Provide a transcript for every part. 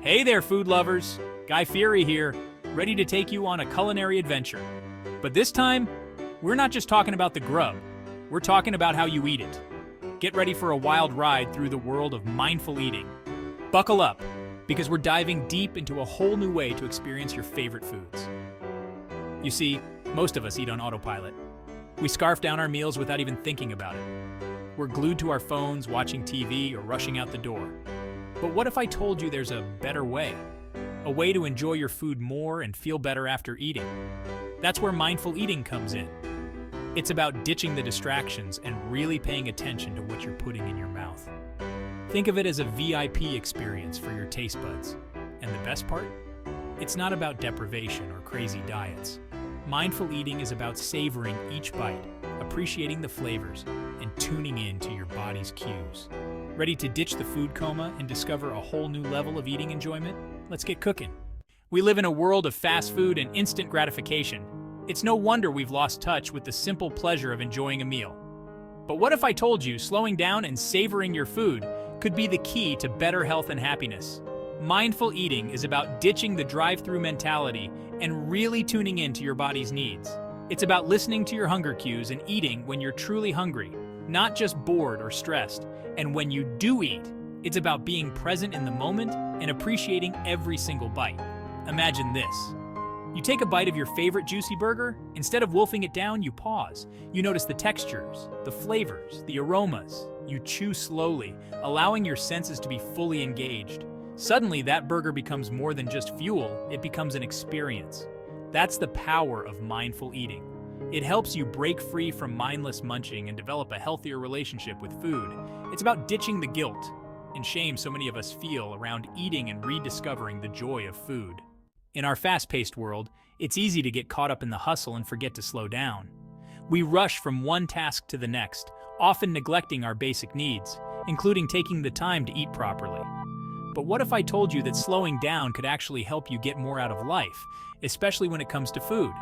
Hey there, food lovers! Guy Fieri here, ready to take you on a culinary adventure. But this time, we're not just talking about the grub, we're talking about how you eat it. Get ready for a wild ride through the world of mindful eating. Buckle up, because we're diving deep into a whole new way to experience your favorite foods. You see, most of us eat on autopilot. We scarf down our meals without even thinking about it. We're glued to our phones, watching TV, or rushing out the door. But what if I told you there's a better way? A way to enjoy your food more and feel better after eating? That's where mindful eating comes in. It's about ditching the distractions and really paying attention to what you're putting in your mouth. Think of it as a VIP experience for your taste buds. And the best part? It's not about deprivation or crazy diets. Mindful eating is about savoring each bite, appreciating the flavors, and tuning in to your body's cues. Ready to ditch the food coma and discover a whole new level of eating enjoyment? Let's get cooking. We live in a world of fast food and instant gratification. It's no wonder we've lost touch with the simple pleasure of enjoying a meal. But what if I told you slowing down and savoring your food could be the key to better health and happiness? Mindful eating is about ditching the drive-through mentality and really tuning into your body's needs. It's about listening to your hunger cues and eating when you're truly hungry, not just bored or stressed. And when you do eat, it's about being present in the moment and appreciating every single bite. Imagine this. You take a bite of your favorite juicy burger. Instead of wolfing it down, you pause. You notice the textures, the flavors, the aromas. You chew slowly, allowing your senses to be fully engaged. Suddenly, that burger becomes more than just fuel, it becomes an experience. That's the power of mindful eating. It helps you break free from mindless munching and develop a healthier relationship with food. It's about ditching the guilt and shame so many of us feel around eating and rediscovering the joy of food. In our fast-paced world, it's easy to get caught up in the hustle and forget to slow down. We rush from one task to the next, often neglecting our basic needs, including taking the time to eat properly. But what if I told you that slowing down could actually help you get more out of life, especially when it comes to food?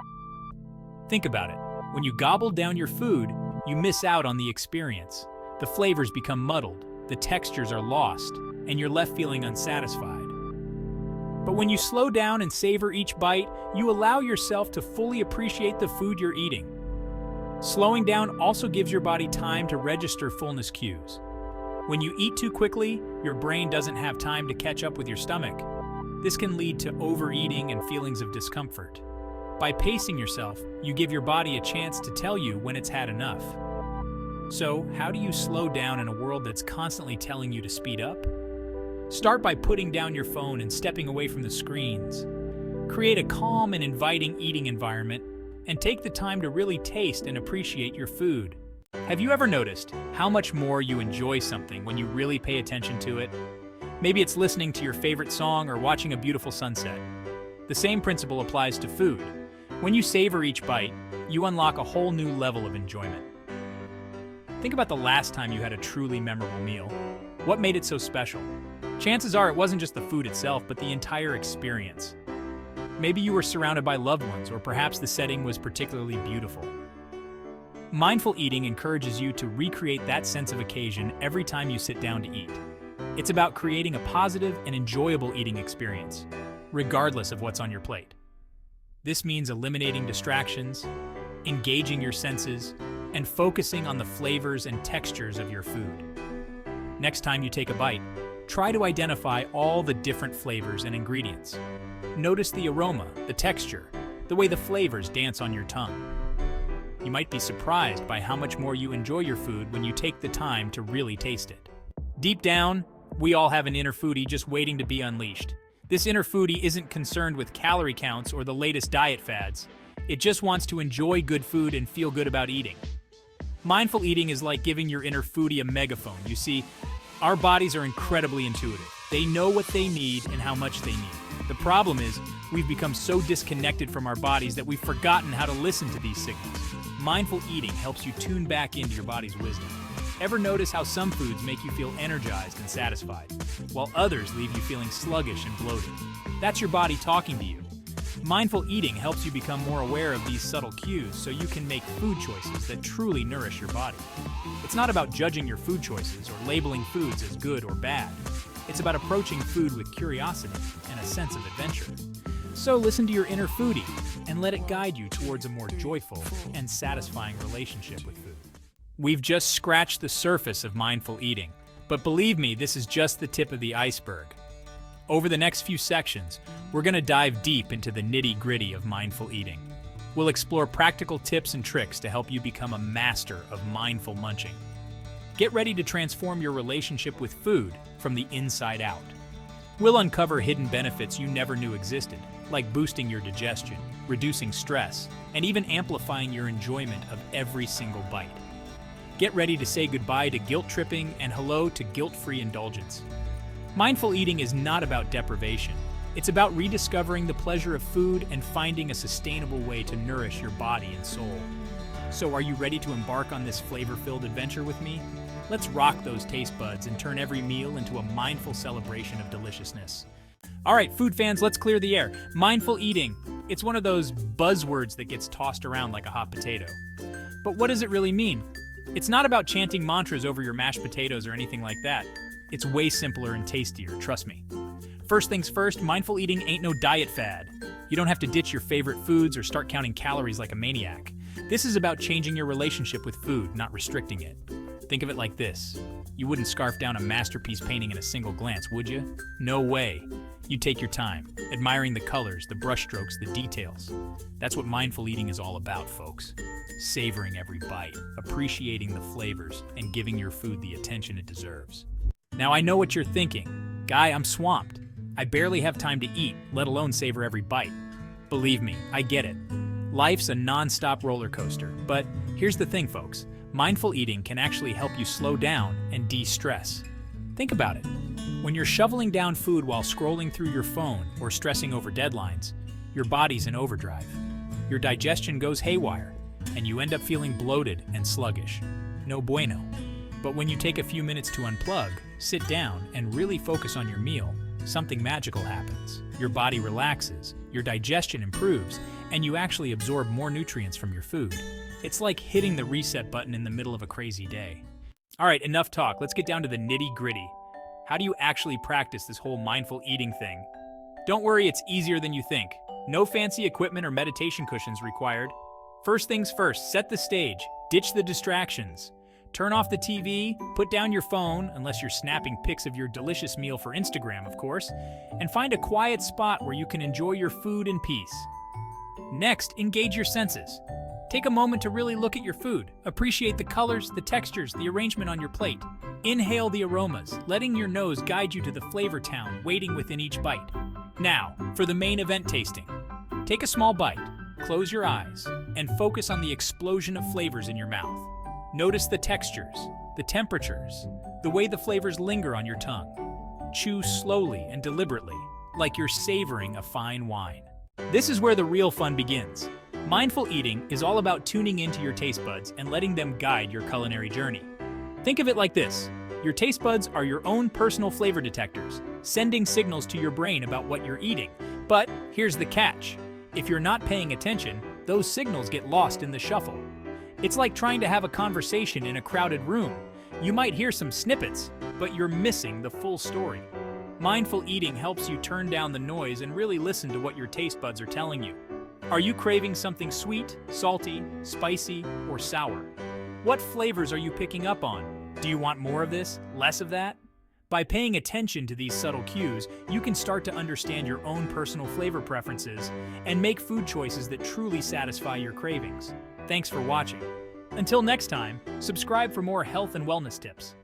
Think about it. When you gobble down your food, you miss out on the experience. The flavors become muddled, the textures are lost, and you're left feeling unsatisfied. But when you slow down and savor each bite, you allow yourself to fully appreciate the food you're eating. Slowing down also gives your body time to register fullness cues. When you eat too quickly, your brain doesn't have time to catch up with your stomach. This can lead to overeating and feelings of discomfort. By pacing yourself, you give your body a chance to tell you when it's had enough. So, how do you slow down in a world that's constantly telling you to speed up? Start by putting down your phone and stepping away from the screens. Create a calm and inviting eating environment, and take the time to really taste and appreciate your food. Have you ever noticed how much more you enjoy something when you really pay attention to it? Maybe it's listening to your favorite song or watching a beautiful sunset. The same principle applies to food. When you savor each bite, you unlock a whole new level of enjoyment. Think about the last time you had a truly memorable meal. What made it so special? Chances are it wasn't just the food itself, but the entire experience. Maybe you were surrounded by loved ones, or perhaps the setting was particularly beautiful. Mindful eating encourages you to recreate that sense of occasion every time you sit down to eat. It's about creating a positive and enjoyable eating experience, regardless of what's on your plate. This means eliminating distractions, engaging your senses, and focusing on the flavors and textures of your food. Next time you take a bite, try to identify all the different flavors and ingredients. Notice the aroma, the texture, the way the flavors dance on your tongue. You might be surprised by how much more you enjoy your food when you take the time to really taste it. Deep down, we all have an inner foodie just waiting to be unleashed. This inner foodie isn't concerned with calorie counts or the latest diet fads. It just wants to enjoy good food and feel good about eating. Mindful eating is like giving your inner foodie a megaphone. You see, our bodies are incredibly intuitive. They know what they need and how much they need. The problem is, we've become so disconnected from our bodies that we've forgotten how to listen to these signals. Mindful eating helps you tune back into your body's wisdom. Ever notice how some foods make you feel energized and satisfied, while others leave you feeling sluggish and bloated? That's your body talking to you. Mindful eating helps you become more aware of these subtle cues so you can make food choices that truly nourish your body. It's not about judging your food choices or labeling foods as good or bad. It's about approaching food with curiosity and a sense of adventure. So listen to your inner foodie and let it guide you towards a more joyful and satisfying relationship with food. We've just scratched the surface of mindful eating, but believe me, this is just the tip of the iceberg. Over the next few sections, we're going to dive deep into the nitty-gritty of mindful eating. We'll explore practical tips and tricks to help you become a master of mindful munching. Get ready to transform your relationship with food from the inside out. We'll uncover hidden benefits you never knew existed, like boosting your digestion, reducing stress, and even amplifying your enjoyment of every single bite. Get ready to say goodbye to guilt-tripping and hello to guilt-free indulgence. Mindful eating is not about deprivation. It's about rediscovering the pleasure of food and finding a sustainable way to nourish your body and soul. So are you ready to embark on this flavor-filled adventure with me? Let's rock those taste buds and turn every meal into a mindful celebration of deliciousness. All right, food fans, let's clear the air. Mindful eating. It's one of those buzzwords that gets tossed around like a hot potato. But what does it really mean? It's not about chanting mantras over your mashed potatoes or anything like that. It's way simpler and tastier, trust me. First things first, mindful eating ain't no diet fad. You don't have to ditch your favorite foods or start counting calories like a maniac. This is about changing your relationship with food, not restricting it. Think of it like this. You wouldn't scarf down a masterpiece painting in a single glance, would you? No way. You take your time, admiring the colors, the brushstrokes, the details. That's what mindful eating is all about, folks. Savoring every bite, appreciating the flavors, and giving your food the attention it deserves. Now I know what you're thinking. Guy, I'm swamped. I barely have time to eat, let alone savor every bite. Believe me, I get it. Life's a non-stop roller coaster, but here's the thing, folks. Mindful eating can actually help you slow down and de-stress. Think about it. When you're shoveling down food while scrolling through your phone or stressing over deadlines, your body's in overdrive. Your digestion goes haywire, and you end up feeling bloated and sluggish. No bueno. But when you take a few minutes to unplug, sit down, and really focus on your meal, something magical happens. Your body relaxes, your digestion improves, and you actually absorb more nutrients from your food. It's like hitting the reset button in the middle of a crazy day. All right, enough talk. Let's get down to the nitty-gritty. How do you actually practice this whole mindful eating thing? Don't worry, it's easier than you think. No fancy equipment or meditation cushions required. First things first, set the stage. Ditch the distractions. Turn off the TV, put down your phone, unless you're snapping pics of your delicious meal for Instagram, of course, and find a quiet spot where you can enjoy your food in peace. Next, engage your senses. Take a moment to really look at your food. Appreciate the colors, the textures, the arrangement on your plate. Inhale the aromas, letting your nose guide you to the flavor town waiting within each bite. Now, for the main event tasting. Take a small bite, close your eyes, and focus on the explosion of flavors in your mouth. Notice the textures, the temperatures, the way the flavors linger on your tongue. Chew slowly and deliberately, like you're savoring a fine wine. This is where the real fun begins. Mindful eating is all about tuning into your taste buds and letting them guide your culinary journey. Think of it like this. Your taste buds are your own personal flavor detectors, sending signals to your brain about what you're eating. But here's the catch. If you're not paying attention, those signals get lost in the shuffle. It's like trying to have a conversation in a crowded room. You might hear some snippets, but you're missing the full story. Mindful eating helps you turn down the noise and really listen to what your taste buds are telling you. Are you craving something sweet, salty, spicy, or sour? What flavors are you picking up on? Do you want more of this, less of that? By paying attention to these subtle cues, you can start to understand your own personal flavor preferences and make food choices that truly satisfy your cravings. Thanks for watching. Until next time, subscribe for more health and wellness tips.